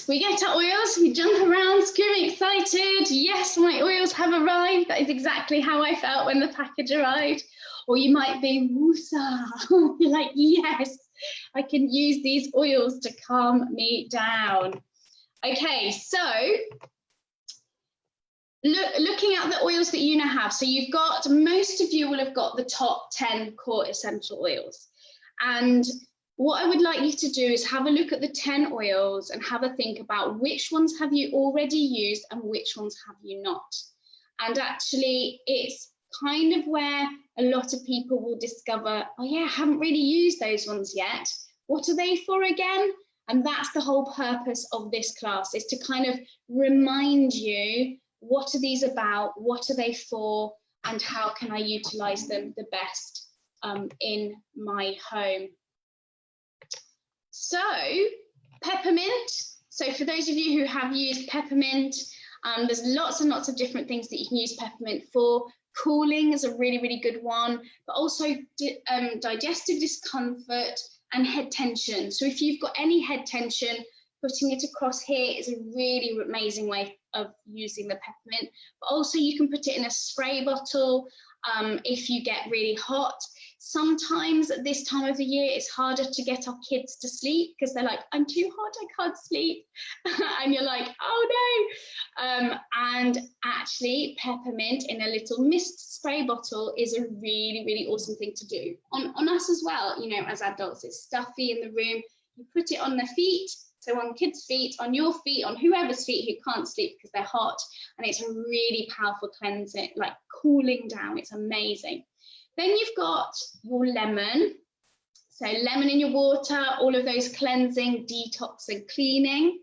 we get our oils, we jump around, screaming excited. Yes, my oils have arrived. That is exactly how I felt when the package arrived. Or you might be woosa. You're like, yes, I can use these oils to calm me down. Okay, so looking at the oils that you now have. So you've got, most of you will have got the top 10 core essential oils. And what I would like you to do is have a look at the 10 oils and have a think about which ones have you already used and which ones have you not. And actually, it's kind of where a lot of people will discover, oh yeah, I haven't really used those ones yet. What are they for again? And that's the whole purpose of this class, is to kind of remind you, what are these about? What are they for? And how can I utilize them the best in my home? So peppermint. So for those of you who have used peppermint, there's lots and lots of different things that you can use peppermint for. Cooling is a really, really good one, but also digestive discomfort and head tension. So if you've got any head tension, putting it across here is a really amazing way of using the peppermint. But also you can put it in a spray bottle if you get really hot. Sometimes at this time of the year, it's harder to get our kids to sleep because they're like, I'm too hot, I can't sleep. And you're like, oh no. And actually peppermint in a little mist spray bottle is a really, really awesome thing to do. On us as well, you know, as adults, it's stuffy in the room. You put it on their feet, so on kids' feet, on your feet, on whoever's feet who can't sleep because they're hot. And it's a really powerful cleansing, like cooling down. It's amazing. Then you've got your lemon. So lemon in your water, all of those cleansing, detox and cleaning.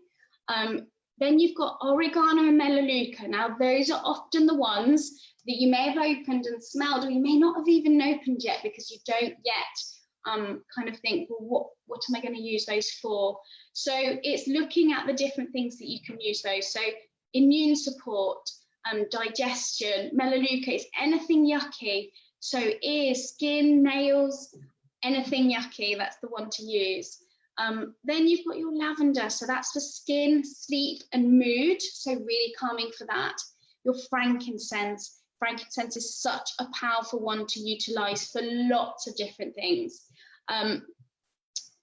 Then you've got oregano and melaleuca. Now those are often the ones that you may have opened and smelled, or you may not have even opened yet because you don't yet kind of think, well, what am I going to use those for? So it's looking at the different things that you can use those. So immune support, digestion, melaleuca is anything yucky. So ears, skin, nails, anything yucky, that's the one to use. Then you've got your lavender, so that's for skin, sleep and mood, so really calming for that. Your frankincense. Frankincense is such a powerful one to utilize for lots of different things.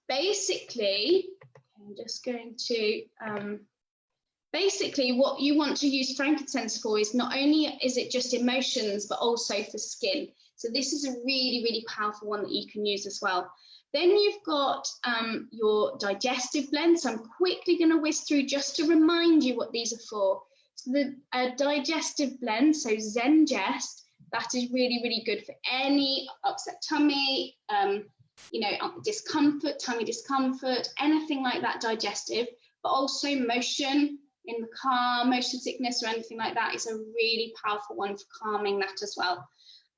Basically, I'm just going to, basically what you want to use frankincense for is not only is it just emotions, but also for skin. So this is a really, really powerful one that you can use as well. Then you've got your digestive blend. So I'm quickly going to whiz through just to remind you what these are for. So the digestive blend, so Zengest, that is really, really good for any upset tummy, you know, discomfort, tummy discomfort, anything like that digestive, but also motion in the car, motion sickness or anything like that is a really powerful one for calming that as well.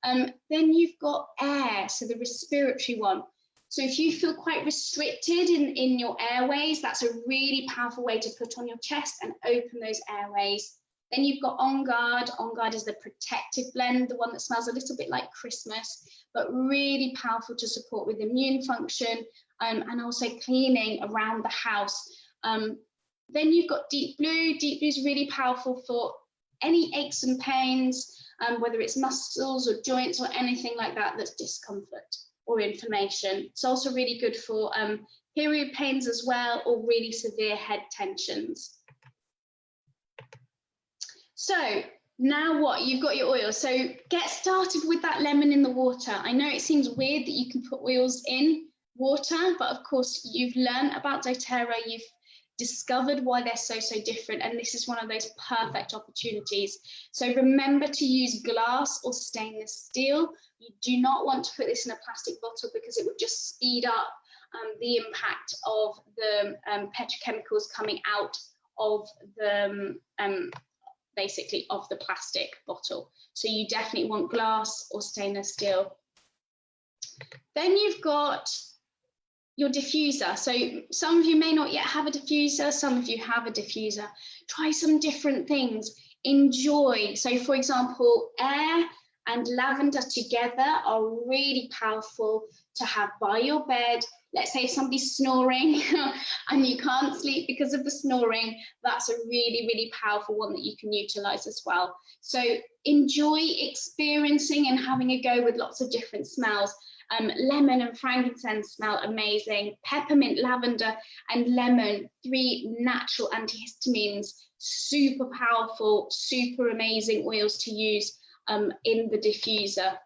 Then you've got air, so the respiratory one. So if you feel quite restricted in your airways, that's a really powerful way to put on your chest and open those airways. Then you've got On Guard. On Guard is the protective blend, the one that smells a little bit like Christmas, but really powerful to support with immune function and also cleaning around the house. Then you've got Deep Blue. Deep Blue is really powerful for any aches and pains, whether it's muscles or joints or anything like that that's discomfort or inflammation. It's also really good for period pains as well, or really severe head tensions. So now what? You've got your oil. So get started with that lemon in the water. I know it seems weird that you can put oils in water, but of course you've learned about doTERRA, you've discovered why they're so different, and this is one of those perfect opportunities. So remember to use glass or stainless steel. You do not want to put this in a plastic bottle because it would just speed up the impact of the petrochemicals coming out of the basically of the plastic bottle. So you definitely want glass or stainless steel. Then you've got your diffuser. So some of you may not yet have a diffuser, some of you have a diffuser. Try some different things, enjoy. So for example, air and lavender together are really powerful to have by your bed let's say if somebody's snoring and you can't sleep because of the snoring, that's a really, really powerful one that you can utilize as well. So enjoy experiencing and having a go with lots of different smells. Lemon and frankincense smell amazing. Peppermint, lavender, and lemon, 3 natural antihistamines, super powerful, super amazing oils to use in the diffuser.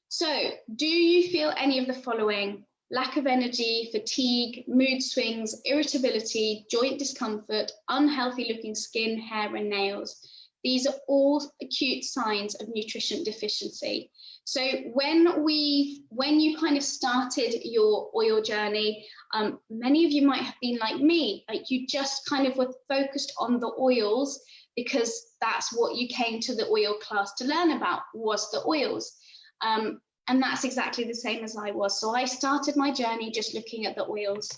So, do you feel any of the following? Lack of energy, fatigue, mood swings, irritability, joint discomfort, unhealthy looking skin, hair, and nails. These are all acute signs of nutrition deficiency. So when you kind of started your oil journey, many of you might have been like me, like you just kind of were focused on the oils because that's what you came to the oil class to learn about, was the oils. And that's exactly the same as I was. So I started my journey just looking at the oils.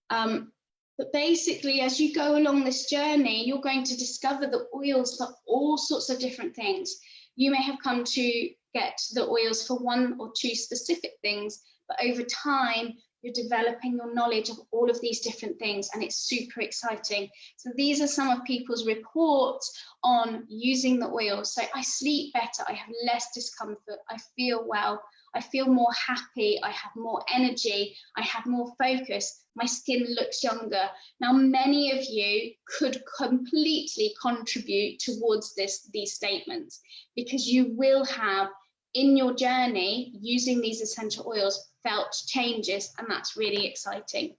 But basically, as you go along this journey, you're going to discover the oils for all sorts of different things. You may have come to get the oils for 1 or 2 specific things, but over time, you're developing your knowledge of all of these different things, and it's super exciting. So these are some of people's reports on using the oils. So I sleep better, I have less discomfort, I feel well, I feel more happy, I have more energy, I have more focus, my skin looks younger. Now, many of you could completely contribute towards these statements, because you will have in your journey using these essential oils felt changes, and that's really exciting.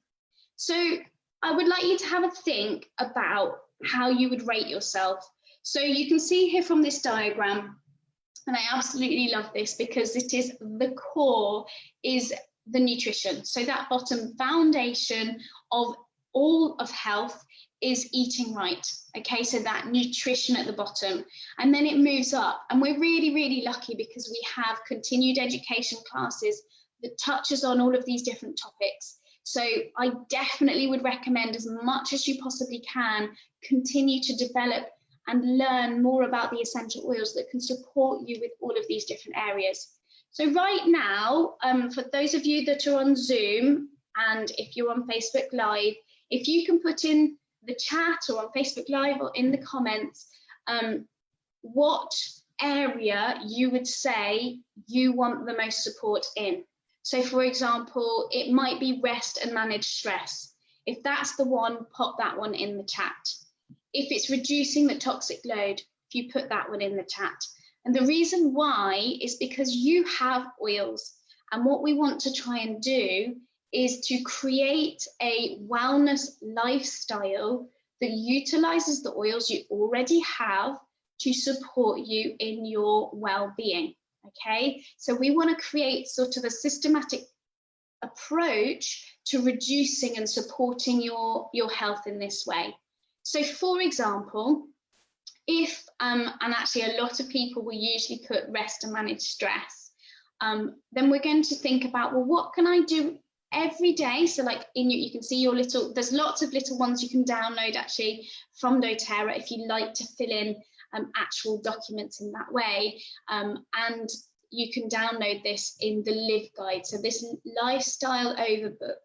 So I would like you to have a think about how you would rate yourself. So you can see here from this diagram, and I absolutely love this because it is the core is the nutrition. So that bottom foundation of all of health is eating right. Okay, so that nutrition at the bottom, and then it moves up, and we're really, really lucky because we have continued education classes that touches on all of these different topics. So I definitely would recommend, as much as you possibly can, continue to develop and learn more about the essential oils that can support you with all of these different areas. So right now, for those of you that are on Zoom, and if you're on Facebook Live, if you can put in the chat or on Facebook Live or in the comments, what area you would say you want the most support in. So for example, it might be rest and manage stress. If that's the one, pop that one in the chat. If it's reducing the toxic load, if you put that one in the chat. And the reason why is because you have oils, and what we want to try and do is to create a wellness lifestyle that utilizes the oils you already have to support you in your well-being. Okay, so we want to create sort of a systematic approach to reducing and supporting your health in this way. So for example, if, and actually a lot of people will usually put rest and manage stress, then we're going to think about, well, what can I do every day? So like you can see your little, there's lots of little ones you can download actually from doTERRA if you like to fill in actual documents in that way, and you can download this in the Live Guide. So this lifestyle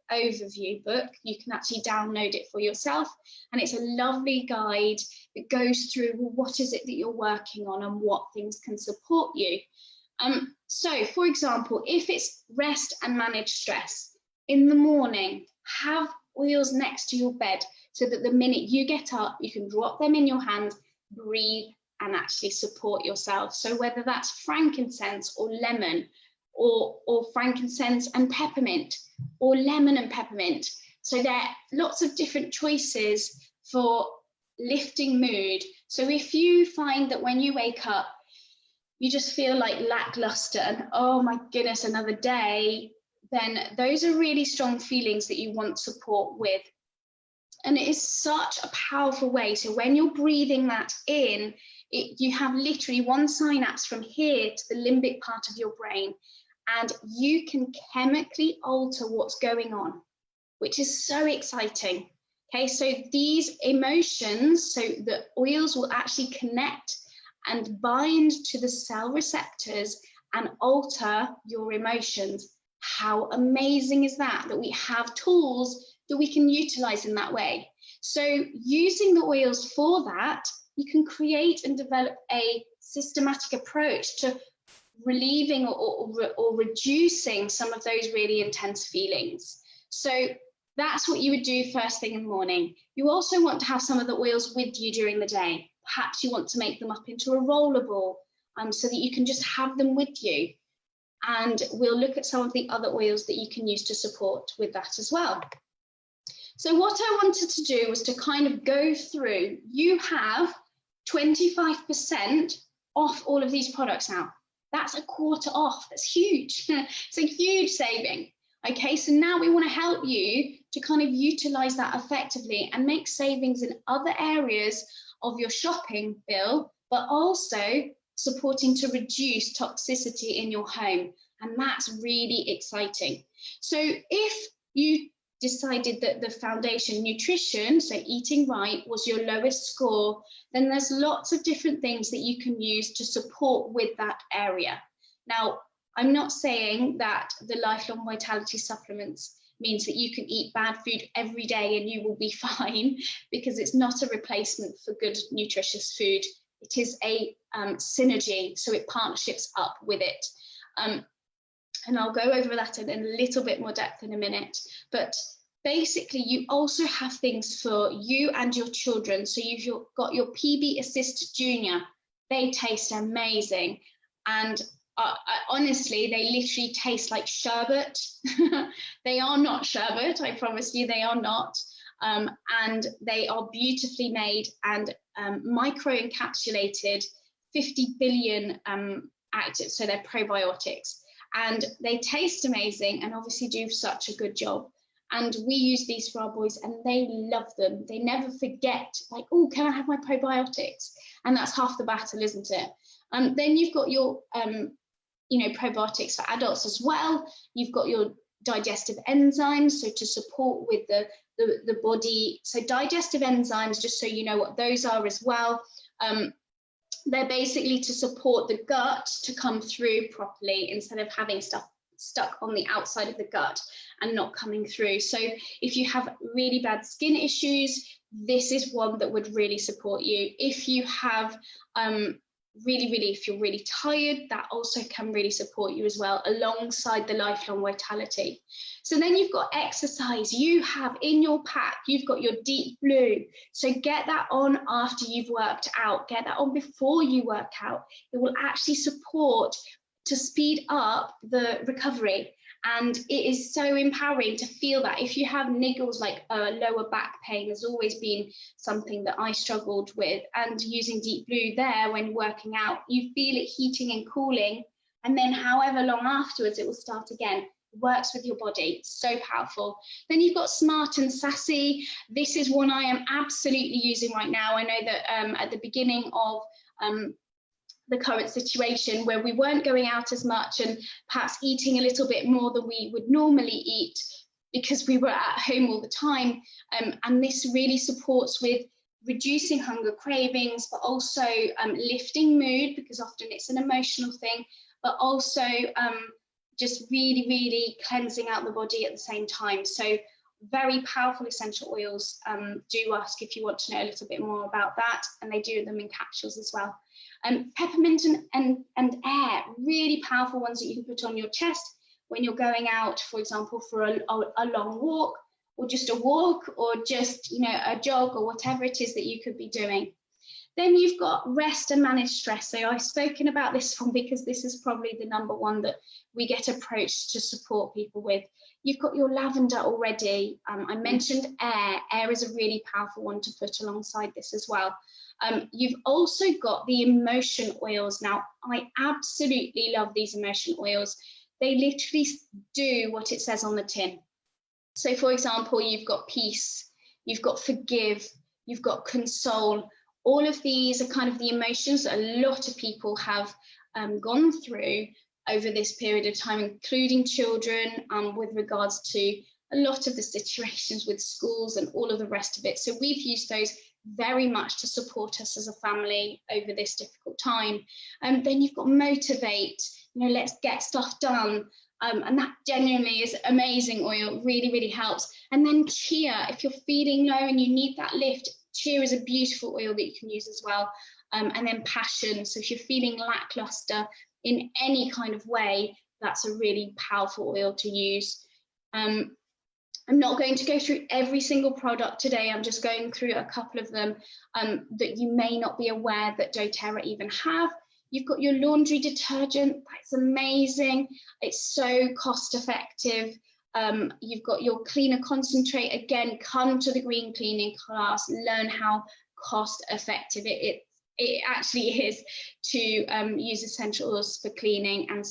overview book, you can actually download it for yourself, and it's a lovely guide that goes through, well, what is it that you're working on and what things can support you. So for example, if it's rest and manage stress, in the morning, have oils next to your bed so that the minute you get up, you can drop them in your hand, breathe, and actually support yourself. So whether that's frankincense or lemon, or frankincense and peppermint, or lemon and peppermint. So there are lots of different choices for lifting mood. So if you find that when you wake up, you just feel like lackluster and, oh my goodness, another day, then those are really strong feelings that you want support with. And it is such a powerful way. So when you're breathing that in, you have literally one synapse from here to the limbic part of your brain, and you can chemically alter what's going on, which is so exciting. Okay, so these emotions, so the oils will actually connect and bind to the cell receptors and alter your emotions. How amazing is that, that we have tools that we can utilize in that way? So using the oils for that, you can create and develop a systematic approach to relieving or reducing some of those really intense feelings. So that's what you would do first thing in the morning. You also want to have some of the oils with you during the day. Perhaps you want to make them up into a roller ball, so that you can just have them with you. And we'll look at some of the other oils that you can use to support with that as well. So what I wanted to do was to kind of go through, you have 25% off all of these products now. That's a quarter off, that's huge. It's a huge saving. Okay, so now we want to help you to kind of utilize that effectively and make savings in other areas of your shopping bill, but also supporting to reduce toxicity in your home. And that's really exciting. So if you decided that the foundation nutrition, so eating right, was your lowest score, then there's lots of different things that you can use to support with that area. Now, I'm not saying that the lifelong vitality supplements means that you can eat bad food every day and you will be fine, because it's not a replacement for good nutritious food. It is a synergy, so it partnerships up with it. And I'll go over that in a little bit more depth in a minute. But basically, you also have things for you and your children. So you've got your PB Assist Junior. They taste amazing. And honestly, they literally taste like sherbet. They are not sherbet, I promise you, they are not. And they are beautifully made and micro-encapsulated 50 billion active, so they're probiotics. And they taste amazing and obviously do such a good job. And we use these for our boys and they love them. They never forget, like, oh, can I have my probiotics? And that's half the battle, isn't it? Then you've got your, probiotics for adults as well. You've got your digestive enzymes, so to support with the body. So digestive enzymes, just so you know what those are as well. They're basically to support the gut to come through properly instead of having stuff stuck on the outside of the gut and not coming through. So if you have really bad skin issues, this is one that would really support you. If you have if you're really tired, that also can really support you as well, alongside the lifelong vitality. So then you've got exercise. You have in your pack, you've got your Deep Blue. So get that on after you've worked out. Get that on before you work out. It will actually support to speed up the recovery. And it is so empowering to feel that. If you have niggles like lower back pain, has always been something that I struggled with, and using Deep Blue there when working out, you feel it heating and cooling, and then however long afterwards it will start again. It works with your body, so powerful. Then you've got Smart and Sassy. This is one I am absolutely using right now. I know that at the beginning of the current situation where we weren't going out as much and perhaps eating a little bit more than we would normally eat because we were at home all the time. And this really supports with reducing hunger cravings, but also lifting mood, because often it's an emotional thing, but also just really, really cleansing out the body at the same time. So very powerful essential oils. Do ask if you want to know a little bit more about that, and they do them in capsules as well. Peppermint and air, really powerful ones that you can put on your chest when you're going out, for example, for a long walk, or just a walk, or just a jog, or whatever it is that you could be doing. Then you've got rest and manage stress. So I've spoken about this one because this is probably the number one that we get approached to support people with. You've got your lavender already. I mentioned air. Air is a really powerful one to put alongside this as well. You've also got the emotion oils. Now, I absolutely love these emotion oils. They literally do what it says on the tin. So, for example, you've got peace, you've got forgive, you've got console. All of these are kind of the emotions that a lot of people have gone through over this period of time, including children, with regards to a lot of the situations with schools and all of the rest of it. So we've used those very much to support us as a family over this difficult time. Then you've got motivate, let's get stuff done. And that genuinely is amazing oil, really, really helps. And then chia, if you're feeling low and you need that lift, chia is a beautiful oil that you can use as well. And then passion, so if you're feeling lackluster in any kind of way, that's a really powerful oil to use. I'm not going to go through every single product today. I'm just going through a couple of them that you may not be aware that doTERRA even have. You've got your laundry detergent, that's amazing. It's so cost effective. You've got your cleaner concentrate. Again, come to the green cleaning class, learn how cost effective it actually is to use essential oils for cleaning, and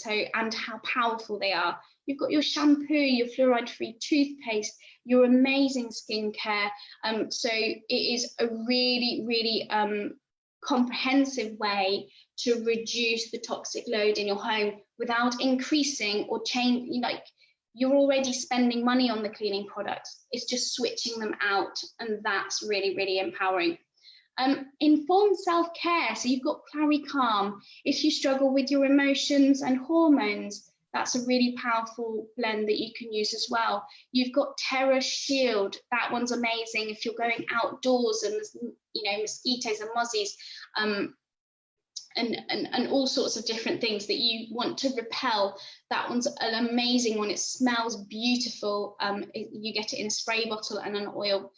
how powerful they are. You've got your shampoo, your fluoride-free toothpaste, your amazing skincare. So it is a really, really comprehensive way to reduce the toxic load in your home without increasing or changing. Like, you're already spending money on the cleaning products. It's just switching them out, and that's really, really empowering. Informed self-care, so you've got Clary Calm. If you struggle with your emotions and hormones, that's a really powerful blend that you can use as well. You've got Terra Shield, that one's amazing if you're going outdoors and there's, you know, mosquitoes and mozzies, and all sorts of different things that you want to repel. That one's an amazing one. It smells beautiful. You get it in a spray bottle and an oil.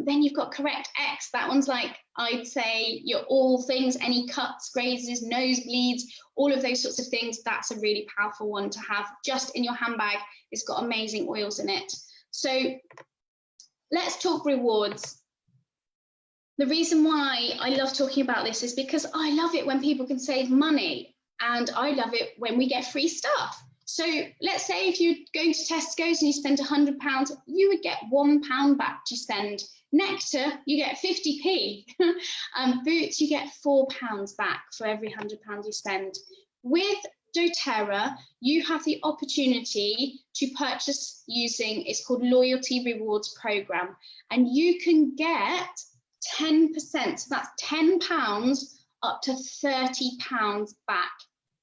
Then you've got Correct X. That one's like, I'd say, your all things, any cuts, grazes, nosebleeds, all of those sorts of things. That's a really powerful one to have just in your handbag. It's got amazing oils in it. So let's talk rewards. The reason why I love talking about this is because I love it when people can save money, and I love it when we get free stuff. So let's say if you're going to Tesco's and you spend £100, you would get £1 back to spend. Nectar, you get 50p. Boots, you get £4 back for every £100 you spend. With doTERRA, you have the opportunity to purchase using, it's called Loyalty Rewards Program, and you can get 10%, so that's £10 up to £30 back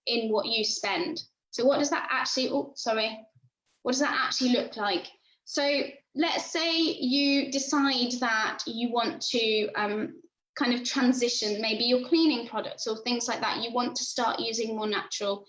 in what you spend. So what does that actually, what does that actually look like? So let's say you decide that you want to kind of transition maybe your cleaning products or things like that. You want to start using more natural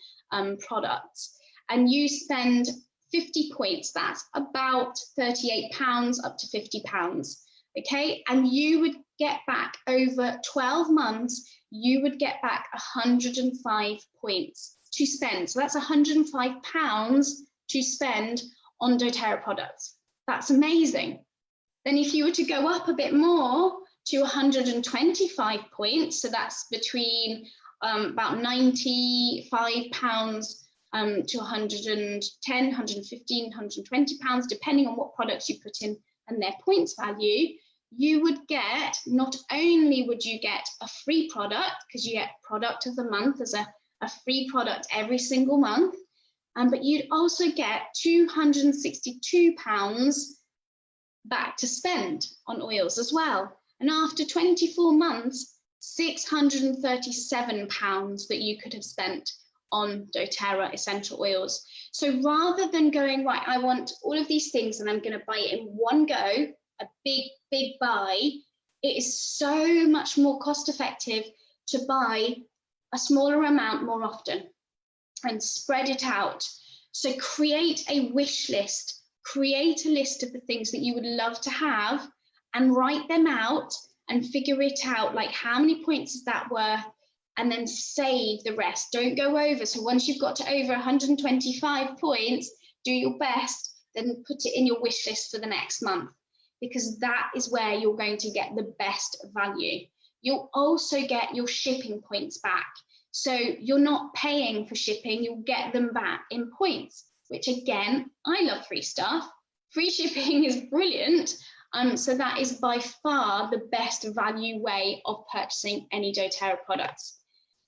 products, and you spend 50 points, that's about £38 up to £50. Okay, and you would get back over 12 months, you would get back 105 points to spend. So that's £105 to spend on doTERRA products. That's amazing. Then if you were to go up a bit more to 125 points, so that's between about £95 to 110, 115, 120 pounds, depending on what products you put in and their points value, you would get, not only would you get a free product, because you get product of the month as a free product every single month, but you'd also get £262 back to spend on oils as well. And after 24 months, £637 that you could have spent on doTERRA essential oils. So rather than going, right, I want all of these things and I'm going to buy it in one go, a big buy, it is so much more cost effective to buy a smaller amount more often and spread it out. So create a wish list, create a list of the things that you would love to have and write them out and figure it out, like how many points is that worth, and then save the rest. Don't go over. So once you've got to over 125 points, do your best, then put it in your wish list for the next month, because that is where you're going to get the best value. You'll also get your shipping points back. So you're not paying for shipping, you'll get them back in points, which again, I love free stuff. Free shipping is brilliant. So that is by far the best value way of purchasing any doTERRA products.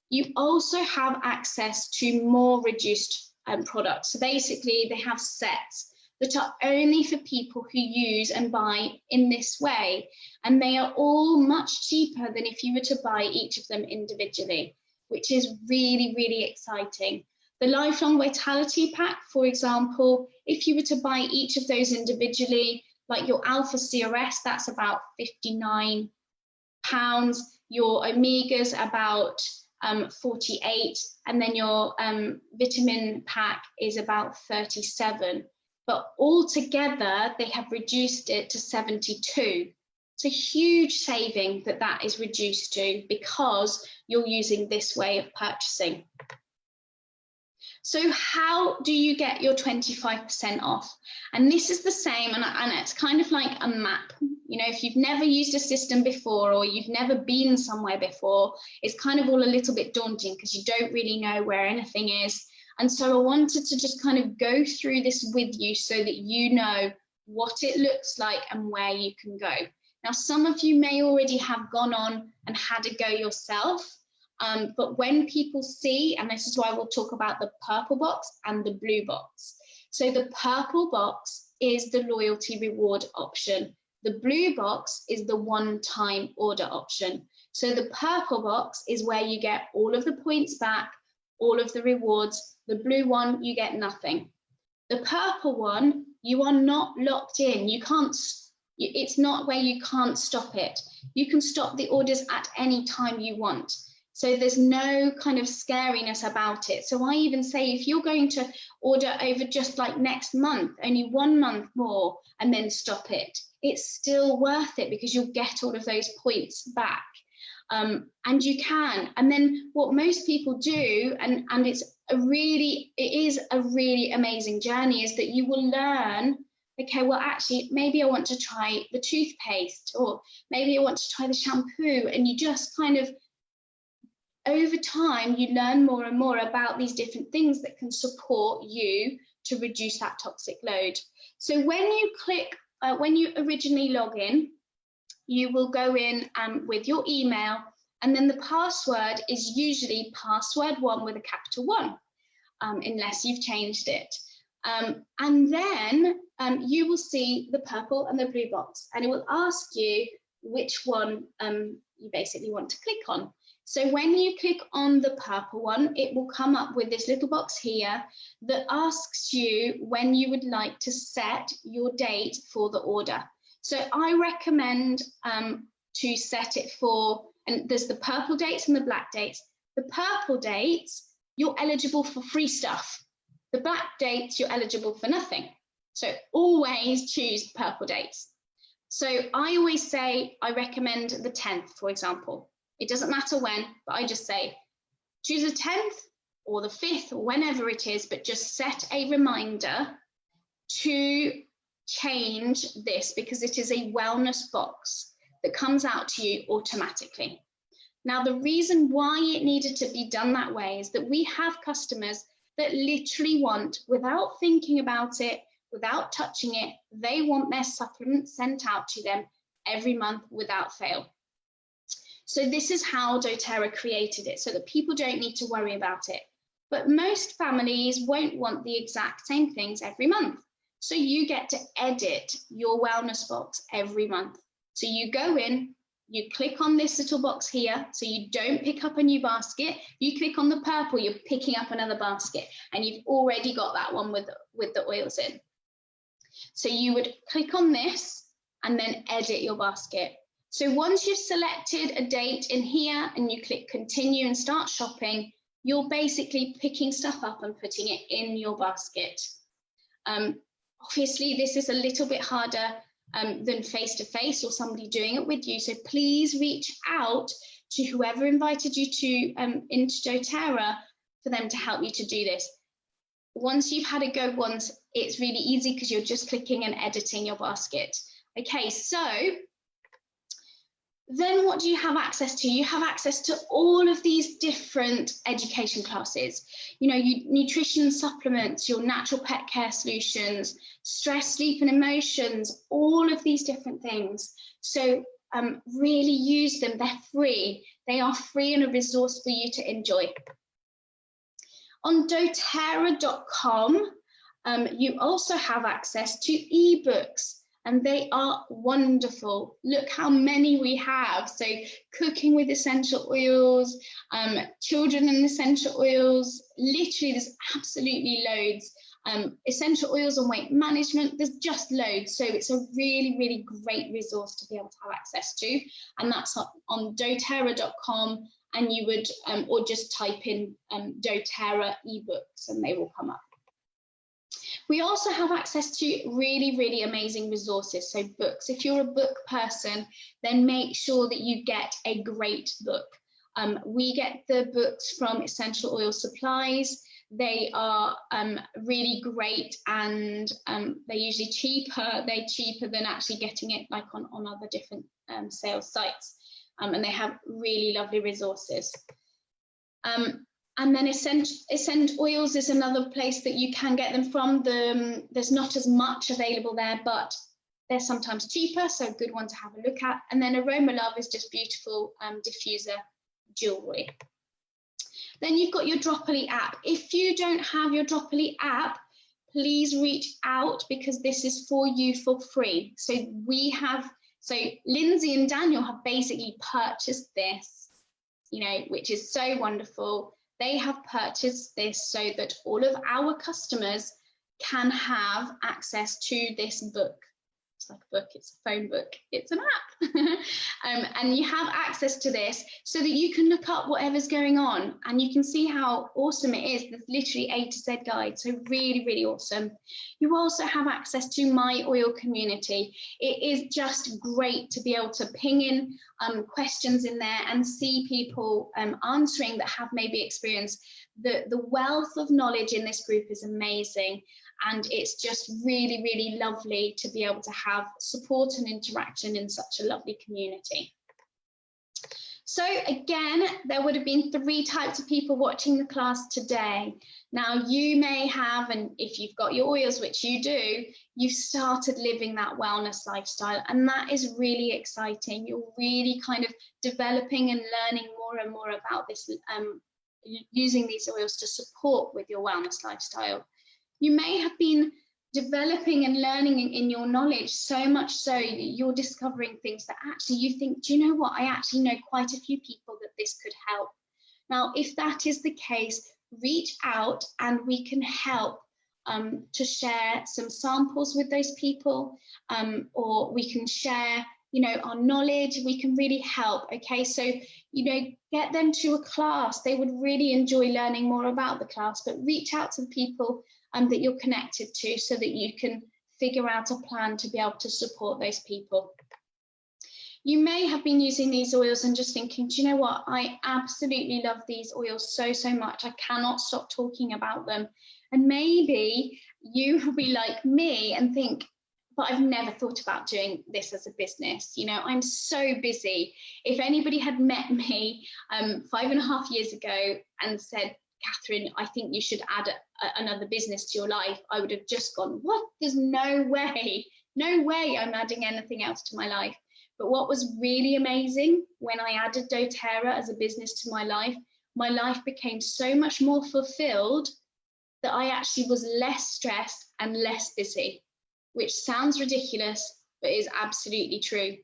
You also have access to more reduced products. So basically they have sets that are only for people who use and buy in this way. And they are all much cheaper than if you were to buy each of them individually, which is really, really exciting. The Lifelong Vitality Pack, for example, if you were to buy each of those individually, like your Alpha CRS, that's about £59. Your Omegas about 48, and then your vitamin pack is about 37. But altogether, they have reduced it to 72. It's a huge saving that is reduced to because you're using this way of purchasing. So how do you get your 25% off? And this is the same, and it's kind of like a map. You know, if you've never used a system before or you've never been somewhere before, it's kind of all a little bit daunting because you don't really know where anything is. And so I wanted to just kind of go through this with you so that you know what it looks like and where you can go. Now, some of you may already have gone on and had a go yourself. But when people see, and this is why we'll talk about the purple box and the blue box. So the purple box is the loyalty reward option. The blue box is the one-time order option. So the purple box is where you get all of the points back, all of the rewards. The blue one, you get nothing. The purple one, you are not locked in. You can't, it's not where you can't stop it. You can stop the orders at any time you want. So there's no kind of scariness about it. So I even say if you're going to order over just like next month, only 1 month more, and then stop it, it's still worth it because you'll get all of those points back. And you can. And then what most people do, and it is a really amazing journey, is that you will learn, okay, well, actually, maybe I want to try the toothpaste, or maybe I want to try the shampoo, and you just kind of, over time, you learn more and more about these different things that can support you to reduce that toxic load. So when you click, when you originally log in, you will go in with your email, and then the password is usually password1 with a capital 1, unless you've changed it. And then you will see the purple and the blue box, and it will ask you which one you basically want to click on. So when you click on the purple one, it will come up with this little box here that asks you when you would like to set your date for the order. So I recommend to set it for, and there's the purple dates and the black dates. The purple dates, you're eligible for free stuff. The black dates, you're eligible for nothing. So always choose purple dates. So I always say, I recommend the 10th, for example. It doesn't matter when, but I just say, choose the 10th or the 5th or whenever it is, but just set a reminder to change this because it is a wellness box that comes out to you automatically. Now, the reason why it needed to be done that way is that we have customers that literally want, without thinking about it, without touching it, they want their supplements sent out to them every month without fail. So this is how doTERRA created it, so that people don't need to worry about it. But most families won't want the exact same things every month. So you get to edit your wellness box every month. So you go in, you click on this little box here, so you don't pick up a new basket. You click on the purple, you're picking up another basket, and you've already got that one with the oils in. So you would click on this and then edit your basket. So once you've selected a date in here and you click continue and start shopping, you're basically picking stuff up and putting it in your basket. Obviously, this is a little bit harder than face-to-face or somebody doing it with you. So please reach out to whoever invited you to into doTERRA for them to help you to do this. Once you've had a go once, it's really easy because you're just clicking and editing your basket. Okay, so then what do you have access to? You have access to all of these different education classes. You know, nutrition supplements, your natural pet care solutions, stress, sleep and emotions, all of these different things. So really use them. They're free. They are free and a resource for you to enjoy. On doTERRA.com, you also have access to ebooks. and they are wonderful. Look how many we have. So cooking with essential oils, children and essential oils, literally there's absolutely loads. Essential oils and weight management, there's just loads. So it's a really, really great resource to be able to have access to. And that's on doTERRA.com, and you would, or just type in doTERRA ebooks and they will come up. We also have access to really, really amazing resources. So books, if you're a book person, then make sure that you get a great book. We get the books from Essential Oil Supplies. They are really great, and they're usually cheaper. They're cheaper than actually getting it like on other different sales sites. And they have really lovely resources. And then Essential Oils is another place that you can get them from. There's not as much available there, but they're sometimes cheaper, so a good one to have a look at. And then Aroma Love is just beautiful diffuser jewelry. Then you've got your Dropperly app. If you don't have your Dropperly app, please reach out, because this is for you for free. So Lindsay and Daniel have basically purchased this, which is so wonderful. They have purchased this so that all of our customers can have access to this book. It's like a book, it's a phone book, it's an app. And you have access to this so that you can look up whatever's going on, and you can see how awesome it is. There's literally A to Z guide, so really, really awesome. You also have access to my oil community. It is just great to be able to ping in questions in there and see people answering that have maybe experienced. The wealth of knowledge in this group is amazing. And it's just really, really lovely to be able to have support and interaction in such a lovely community. So again, there would have been 3 types of people watching the class today. Now you may have, and if you've got your oils, which you do, you've started living that wellness lifestyle, and that is really exciting. You're really kind of developing and learning more and more about this, using these oils to support with your wellness lifestyle. You may have been developing and learning in your knowledge so much so that you're discovering things that actually you think, do you know what, I actually know quite a few people that this could help. Now, if that is the case, reach out and we can help to share some samples with those people, or we can share our knowledge. We can really help. Okay, so get them to a class. They would really enjoy learning more about the class, but reach out to the people that you're connected to so that you can figure out a plan to be able to support those people. You may have been using these oils and just thinking, do you know what, I absolutely love these oils so much, I cannot stop talking about them. And maybe you will be like me and think, but I've never thought about doing this as a business. I'm so busy. If anybody had met me 5.5 years ago and said, Catherine, I think you should add another business to your life, I would have just gone, what? There's no way I'm adding anything else to my life. But what was really amazing when I added doTERRA as a business to my life became so much more fulfilled that I actually was less stressed and less busy, which sounds ridiculous, but is absolutely true.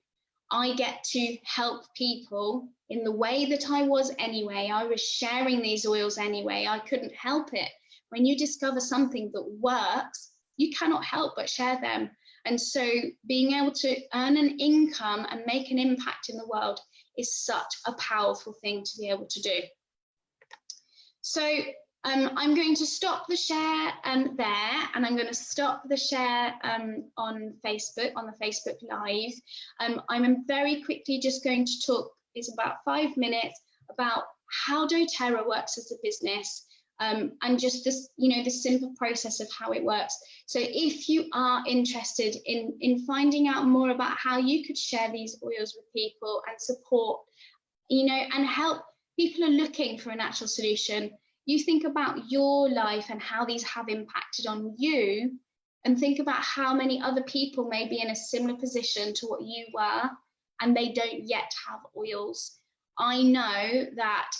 I get to help people in the way that I was anyway. I was sharing these oils anyway. I couldn't help it. When you discover something that works, you cannot help but share them. And so being able to earn an income and make an impact in the world is such a powerful thing to be able to do. So I'm going to stop the share there, and I'm going to stop the share on Facebook, on the Facebook Live. I'm very quickly just going to talk, it's about 5 minutes, about how doTERRA works as a business, and just this, the simple process of how it works. So if you are interested in finding out more about how you could share these oils with people and support, and help, people are looking for a natural solution. You think about your life and how these have impacted on you, and think about how many other people may be in a similar position to what you were, and they don't yet have oils. I know that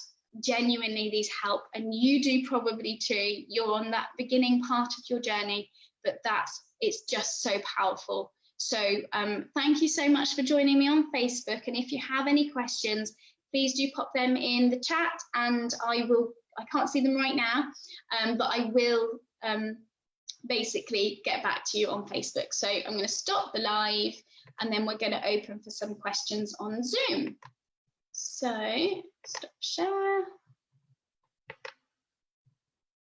genuinely these help, and you do probably too. You're on that beginning part of your journey, but it's just so powerful. So thank you so much for joining me on Facebook. And if you have any questions, please do pop them in the chat, and I can't see them right now, but I will basically get back to you on Facebook. So I'm going to stop the live, and then we're going to open for some questions on Zoom. So stop share.